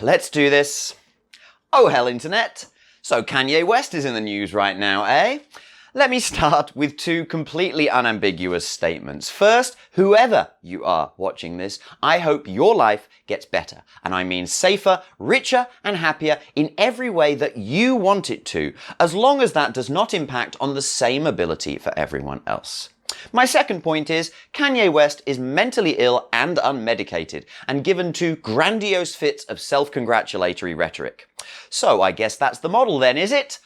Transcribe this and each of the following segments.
let's do this. Oh hell, internet. So Kanye West is in the news right now, eh? Let me start with two completely unambiguous statements. First, whoever you are watching this, I hope your life gets better. And I mean safer, richer, and happier in every way that you want it to, as long as that does not impact on the same ability for everyone else. My second point is, Kanye West is mentally ill and unmedicated, and given to grandiose fits of self-congratulatory rhetoric. So I guess that's the model then, is it?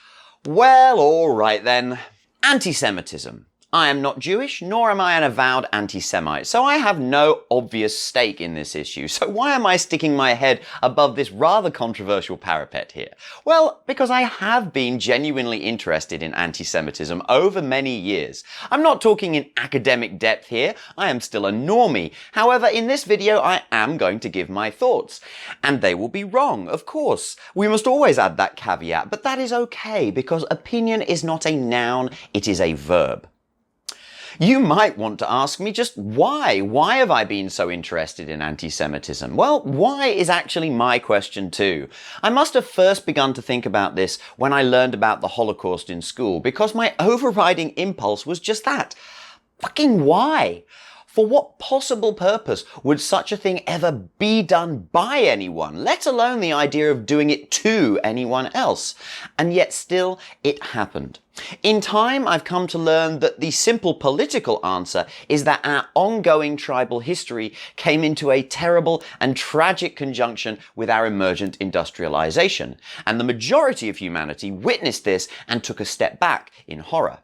Well, alright then. Anti-Semitism. I am not Jewish, nor am I an avowed anti-Semite, so I have no obvious stake in this issue. So why am I sticking my head above this rather controversial parapet here? Well, because I have been genuinely interested in anti-Semitism over many years. I'm not talking in academic depth here, I am still a normie. However, in this video I am going to give my thoughts. And they will be wrong, of course. We must always add that caveat, but that is okay, because opinion is not a noun, it is a verb. You might want to ask me just why? Why have I been so interested in anti-Semitism? Well, why is actually my question too. I must have first begun to think about this when I learned about the Holocaust in school, because my overriding impulse was just that. Fucking why? For what possible purpose would such a thing ever be done by anyone, let alone the idea of doing it to anyone else? And yet still, it happened. In time, I've come to learn that the simple political answer is that our ongoing tribal history came into a terrible and tragic conjunction with our emergent industrialization, and the majority of humanity witnessed this and took a step back in horror.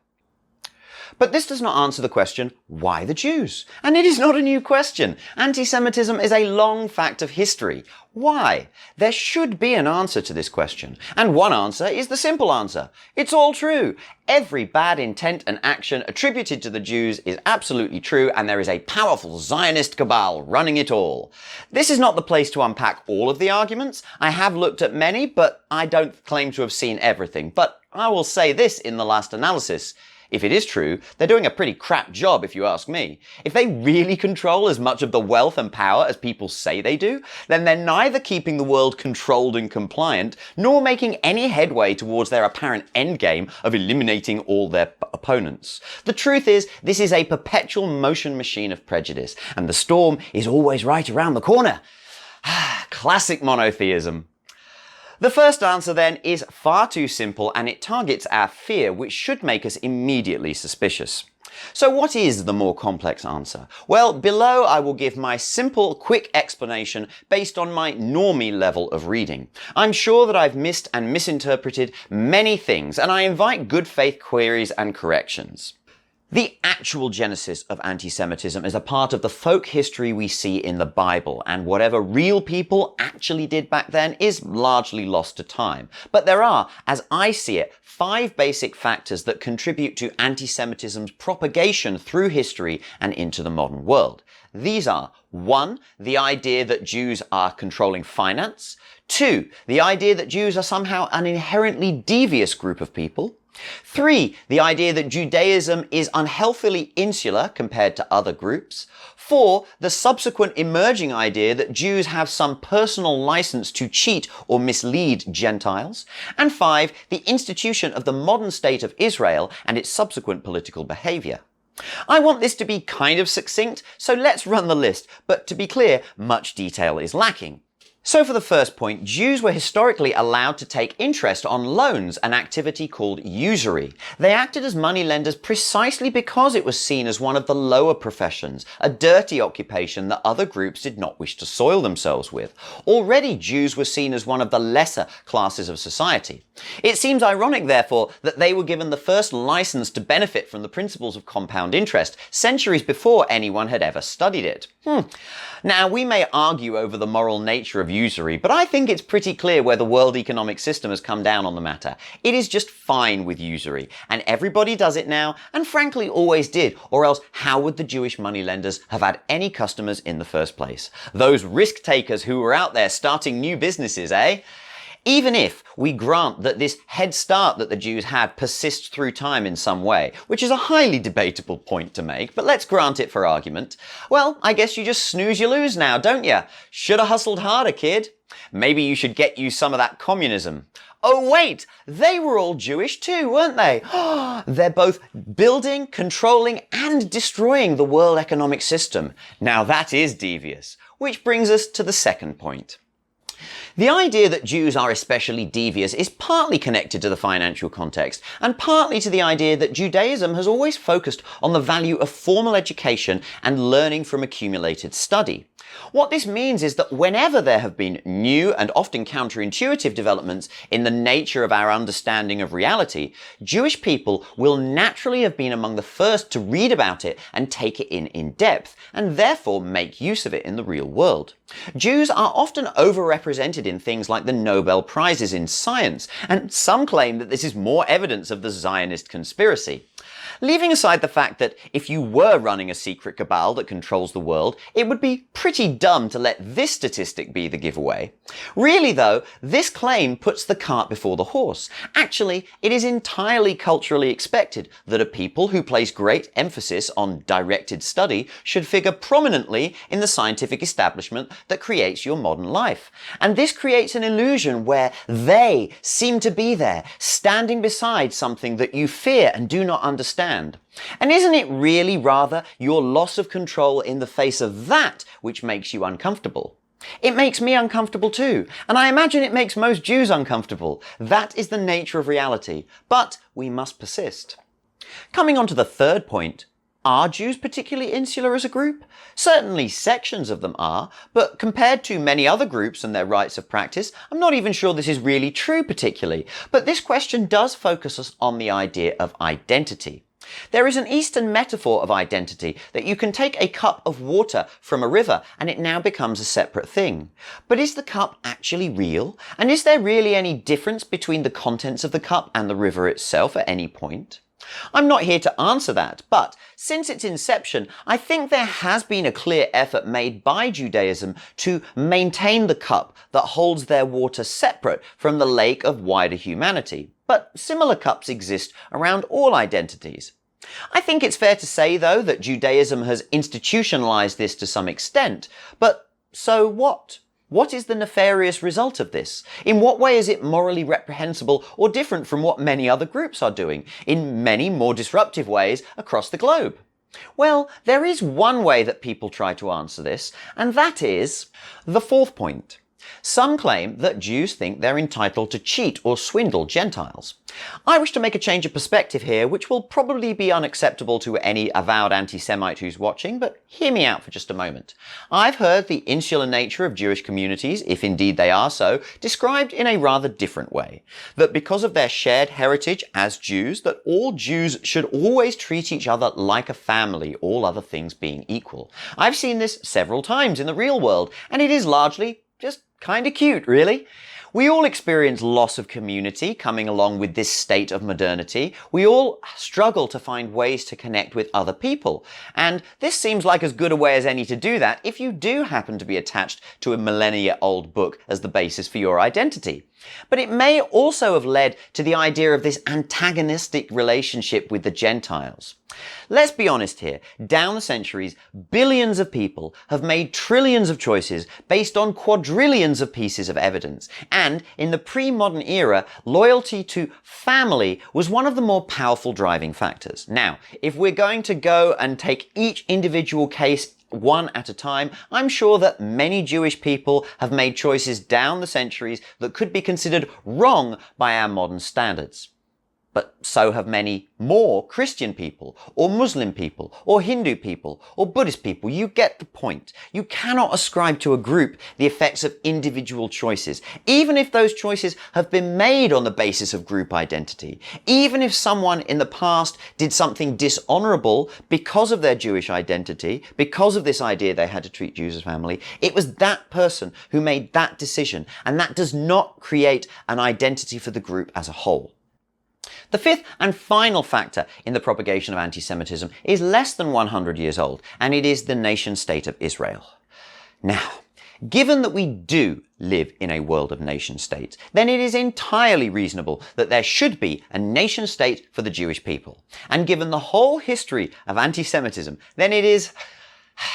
But this does not answer the question, why the Jews? And it is not a new question. Anti-Semitism is a long fact of history. Why? There should be an answer to this question. And one answer is the simple answer. It's all true. Every bad intent and action attributed to the Jews is absolutely true, and there is a powerful Zionist cabal running it all. This is not the place to unpack all of the arguments. I have looked at many, but I don't claim to have seen everything. But I will say this in the last analysis. If it is true, they're doing a pretty crap job if you ask me. If they really control as much of the wealth and power as people say they do, then they're neither keeping the world controlled and compliant, nor making any headway towards their apparent endgame of eliminating all their opponents. The truth is, this is a perpetual motion machine of prejudice, and the storm is always right around the corner. Classic monotheism. The first answer then is far too simple, and it targets our fear, which should make us immediately suspicious. So what is the more complex answer? Well, below I will give my simple, quick explanation based on my normie level of reading. I'm sure that I've missed and misinterpreted many things, and I invite good faith queries and corrections. The actual genesis of anti-Semitism is a part of the folk history we see in the Bible, and whatever real people actually did back then is largely lost to time. But there are, as I see it, 5 basic factors that contribute to anti-Semitism's propagation through history and into the modern world. These are 1. The idea that Jews are controlling finance. 2. The idea that Jews are somehow an inherently devious group of people. 3. The idea that Judaism is unhealthily insular compared to other groups. 4. The subsequent emerging idea that Jews have some personal license to cheat or mislead Gentiles. And 5. The institution of the modern state of Israel and its subsequent political behavior. I want this to be kind of succinct, so let's run the list, but to be clear, much detail is lacking. So for the first point, Jews were historically allowed to take interest on loans, an activity called usury. They acted as moneylenders precisely because it was seen as one of the lower professions, a dirty occupation that other groups did not wish to soil themselves with. Already Jews were seen as one of the lesser classes of society. It seems ironic, therefore, that they were given the first license to benefit from the principles of compound interest centuries before anyone had ever studied it. Now, we may argue over the moral nature of usury, but I think it's pretty clear where the world economic system has come down on the matter. It is just fine with usury, and everybody does it now, and frankly always did, or else how would the Jewish moneylenders have had any customers in the first place? Those risk takers who were out there starting new businesses, eh? Even if we grant that this head start that the Jews had persists through time in some way, which is a highly debatable point to make, but let's grant it for argument, well, I guess you just snooze you lose now, don't you? Shoulda hustled harder, kid. Maybe you should get you some of that communism. Oh wait, they were all Jewish too, weren't they? They're both building, controlling, and destroying the world economic system. Now that is devious. Which brings us to the second point. The idea that Jews are especially devious is partly connected to the financial context, and partly to the idea that Judaism has always focused on the value of formal education and learning from accumulated study. What this means is that whenever there have been new and often counterintuitive developments in the nature of our understanding of reality, Jewish people will naturally have been among the first to read about it and take it in depth, and therefore make use of it in the real world. Jews are often overrepresented in things like the Nobel Prizes in science, and some claim that this is more evidence of the Zionist conspiracy. Leaving aside the fact that if you were running a secret cabal that controls the world, it would be pretty dumb to let this statistic be the giveaway. Really though, this claim puts the cart before the horse. Actually, it is entirely culturally expected that a people who place great emphasis on directed study should figure prominently in the scientific establishment that creates your modern life. And this creates an illusion where they seem to be there, standing beside something that you fear and do not understand. And isn't it really rather your loss of control in the face of that which makes you uncomfortable? It makes me uncomfortable too, and I imagine it makes most Jews uncomfortable. That is the nature of reality, but we must persist. Coming on to the third point, are Jews particularly insular as a group? Certainly sections of them are, but compared to many other groups and their rites of practice, I'm not even sure this is really true particularly. But this question does focus us on the idea of identity. There is an Eastern metaphor of identity that you can take a cup of water from a river and it now becomes a separate thing. But is the cup actually real? And is there really any difference between the contents of the cup and the river itself at any point? I'm not here to answer that, but since its inception, I think there has been a clear effort made by Judaism to maintain the cup that holds their water separate from the lake of wider humanity. But similar cups exist around all identities. I think it's fair to say, though, that Judaism has institutionalized this to some extent. But so what? What is the nefarious result of this? In what way is it morally reprehensible or different from what many other groups are doing, in many more disruptive ways across the globe? Well, there is one way that people try to answer this, and that is the fourth point. Some claim that Jews think they're entitled to cheat or swindle Gentiles. I wish to make a change of perspective here, which will probably be unacceptable to any avowed anti-Semite who's watching, but hear me out for just a moment. I've heard the insular nature of Jewish communities, if indeed they are so, described in a rather different way. That because of their shared heritage as Jews, that all Jews should always treat each other like a family, all other things being equal. I've seen this several times in the real world, and it is largely just kind of cute, really. We all experience loss of community coming along with this state of modernity. We all struggle to find ways to connect with other people. And this seems like as good a way as any to do that if you do happen to be attached to a millennia-old book as the basis for your identity. But it may also have led to the idea of this antagonistic relationship with the Gentiles. Let's be honest here. Down the centuries, billions of people have made trillions of choices based on quadrillions of pieces of evidence. And in the pre-modern era, loyalty to family was one of the more powerful driving factors. Now, if we're going to go and take each individual case one at a time, I'm sure that many Jewish people have made choices down the centuries that could be considered wrong by our modern standards. But so have many more Christian people, or Muslim people, or Hindu people, or Buddhist people. You get the point. You cannot ascribe to a group the effects of individual choices, even if those choices have been made on the basis of group identity. Even if someone in the past did something dishonorable because of their Jewish identity, because of this idea they had to treat Jews as family, it was that person who made that decision, and that does not create an identity for the group as a whole. The fifth and final factor in the propagation of anti-Semitism is less than 100 years old, and it is the nation-state of Israel. Now, given that we do live in a world of nation-states, then it is entirely reasonable that there should be a nation-state for the Jewish people. And given the whole history of anti-Semitism, then it is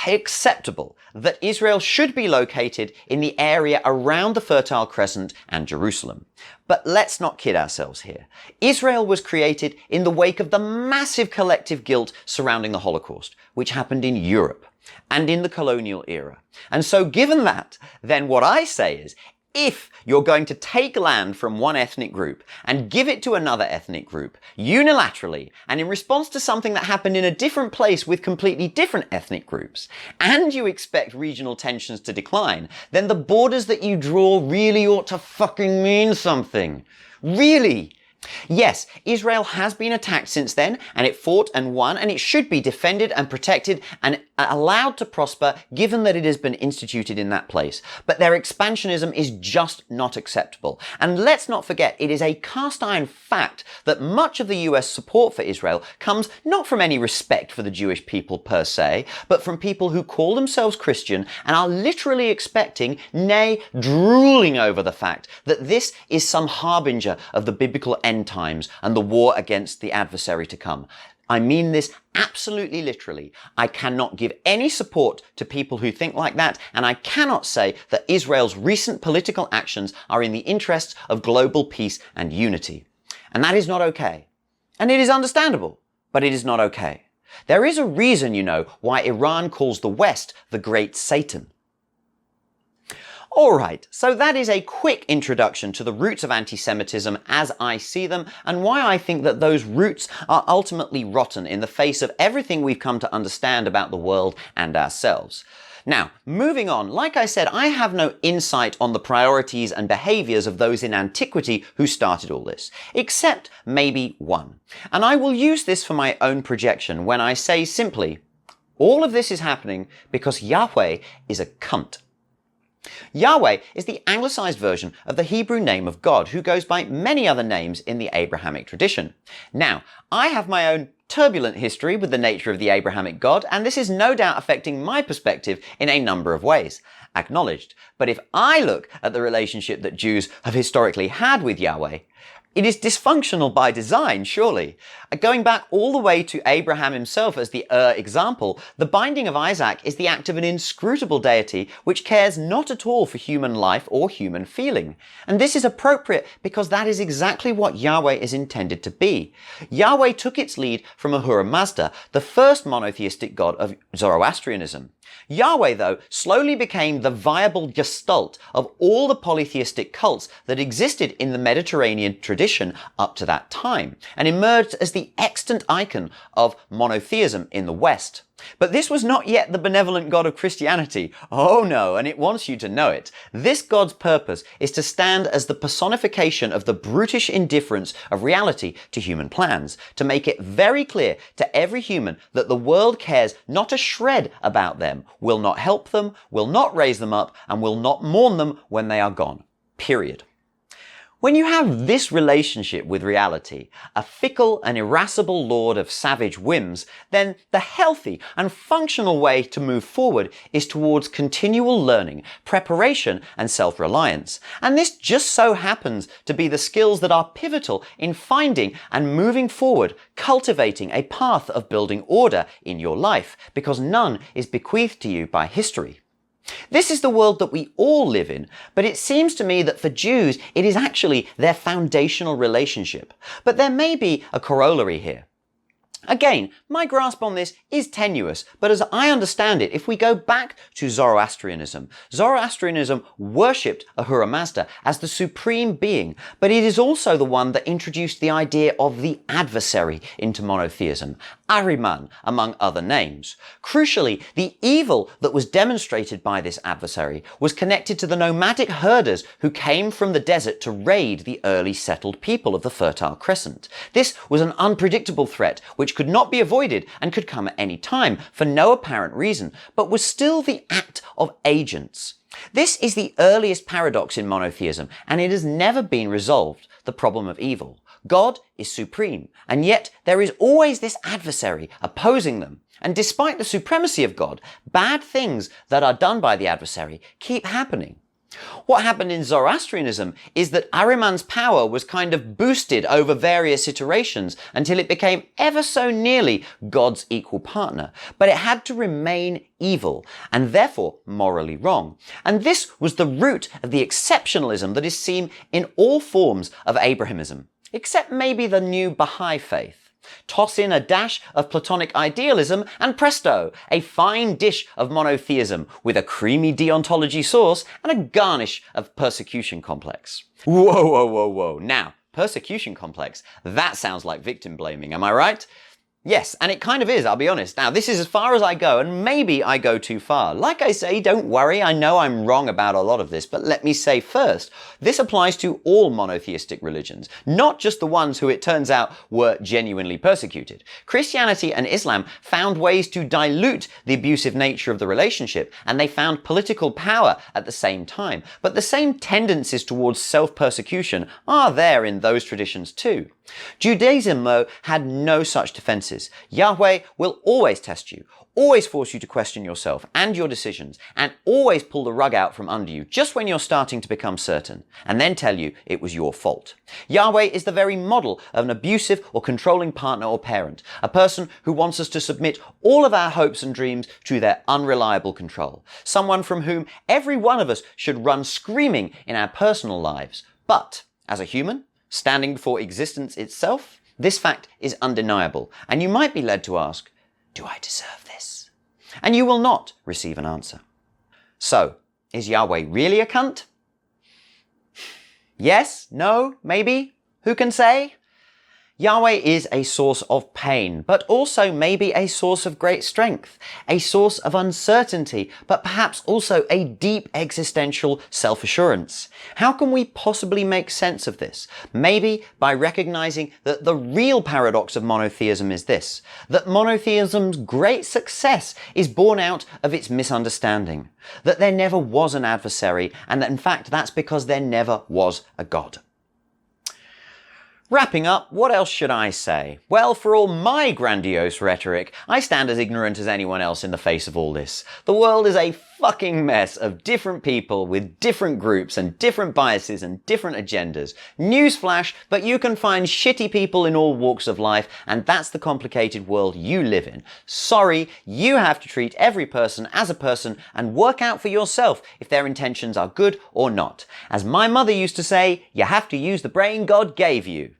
acceptable that Israel should be located in the area around the Fertile Crescent and Jerusalem. But let's not kid ourselves here. Israel was created in the wake of the massive collective guilt surrounding the Holocaust, which happened in Europe and in the colonial era. And so given that, then what I say is, if you're going to take land from one ethnic group and give it to another ethnic group unilaterally and in response to something that happened in a different place with completely different ethnic groups, and you expect regional tensions to decline, then the borders that you draw really ought to fucking mean something. Really. Yes, Israel has been attacked since then, and it fought and won, and it should be defended and protected and allowed to prosper given that it has been instituted in that place. But their expansionism is just not acceptable. And let's not forget, it is a cast iron fact that much of the US support for Israel comes not from any respect for the Jewish people per se, but from people who call themselves Christian and are literally expecting, nay, drooling over the fact that this is some harbinger of the biblical end times and the war against the adversary to come. I mean this absolutely literally. I cannot give any support to people who think like that, and I cannot say that Israel's recent political actions are in the interests of global peace and unity. And that is not okay. And it is understandable, but it is not okay. There is a reason, you know, why Iran calls the West the Great Satan. Alright, so that is a quick introduction to the roots of anti-Semitism as I see them, and why I think that those roots are ultimately rotten in the face of everything we've come to understand about the world and ourselves. Now, moving on, like I said, I have no insight on the priorities and behaviours of those in antiquity who started all this, except maybe one. And I will use this for my own projection when I say simply, all of this is happening because Yahweh is a cunt. Yahweh is the anglicized version of the Hebrew name of God, who goes by many other names in the Abrahamic tradition. Now, I have my own turbulent history with the nature of the Abrahamic God, and this is no doubt affecting my perspective in a number of ways. Acknowledged. But if I look at the relationship that Jews have historically had with Yahweh, it is dysfunctional by design, surely. Going back all the way to Abraham himself as the example, the binding of Isaac is the act of an inscrutable deity which cares not at all for human life or human feeling. And this is appropriate because that is exactly what Yahweh is intended to be. Yahweh took its lead from Ahura Mazda, the first monotheistic god of Zoroastrianism. Yahweh, though, slowly became the viable gestalt of all the polytheistic cults that existed in the Mediterranean tradition up to that time, and emerged as the extant icon of monotheism in the West. But this was not yet the benevolent God of Christianity. Oh no, and it wants you to know it. This God's purpose is to stand as the personification of the brutish indifference of reality to human plans, to make it very clear to every human that the world cares not a shred about them, will not help them, will not raise them up, and will not mourn them when they are gone. Period. When you have this relationship with reality, a fickle and irascible lord of savage whims, then the healthy and functional way to move forward is towards continual learning, preparation, and self-reliance. And this just so happens to be the skills that are pivotal in finding and moving forward, cultivating a path of building order in your life, because none is bequeathed to you by history. This is the world that we all live in, but it seems to me that for Jews, it is actually their foundational relationship. But there may be a corollary here. Again, my grasp on this is tenuous, but as I understand it, if we go back to Zoroastrianism, Zoroastrianism worshipped Ahura Mazda as the supreme being, but it is also the one that introduced the idea of the adversary into monotheism, Ahriman, among other names. Crucially, the evil that was demonstrated by this adversary was connected to the nomadic herders who came from the desert to raid the early settled people of the Fertile Crescent. This was an unpredictable threat which could not be avoided and could come at any time for no apparent reason, but was still the act of agents. This is the earliest paradox in monotheism, and it has never been resolved, the problem of evil. God is supreme, and yet there is always this adversary opposing them. And despite the supremacy of God, bad things that are done by the adversary keep happening. What happened in Zoroastrianism is that Ahriman's power was kind of boosted over various iterations until it became ever so nearly God's equal partner. But it had to remain evil and therefore morally wrong. And this was the root of the exceptionalism that is seen in all forms of Abrahamism, except maybe the new Baha'i faith. Toss in a dash of Platonic idealism and presto, a fine dish of monotheism with a creamy deontology sauce and a garnish of persecution complex. Whoa, whoa, whoa, whoa. Now, persecution complex, that sounds like victim blaming, am I right? Yes, and it kind of is, I'll be honest. Now, this is as far as I go, and maybe I go too far. Like I say, don't worry, I know I'm wrong about a lot of this, but let me say first, this applies to all monotheistic religions, not just the ones who it turns out were genuinely persecuted. Christianity and Islam found ways to dilute the abusive nature of the relationship, and they found political power at the same time. But the same tendencies towards self-persecution are there in those traditions too. Judaism, though, had no such defenses. Yahweh will always test you, always force you to question yourself and your decisions, and always pull the rug out from under you just when you're starting to become certain, and then tell you it was your fault. Yahweh is the very model of an abusive or controlling partner or parent, a person who wants us to submit all of our hopes and dreams to their unreliable control, someone from whom every one of us should run screaming in our personal lives. But, as a human, standing before existence itself, this fact is undeniable, and you might be led to ask, do I deserve this? And you will not receive an answer. So, is Yahweh really a cunt? Yes? No? Maybe? Who can say? Yahweh is a source of pain, but also maybe a source of great strength, a source of uncertainty, but perhaps also a deep existential self-assurance. How can we possibly make sense of this? Maybe by recognizing that the real paradox of monotheism is this, that monotheism's great success is born out of its misunderstanding, that there never was an adversary, and that in fact that's because there never was a God. Wrapping up, what else should I say? Well, for all my grandiose rhetoric, I stand as ignorant as anyone else in the face of all this. The world is a fucking mess of different people with different groups and different biases and different agendas. Newsflash, but you can find shitty people in all walks of life, and that's the complicated world you live in. Sorry, you have to treat every person as a person and work out for yourself if their intentions are good or not. As my mother used to say, you have to use the brain God gave you.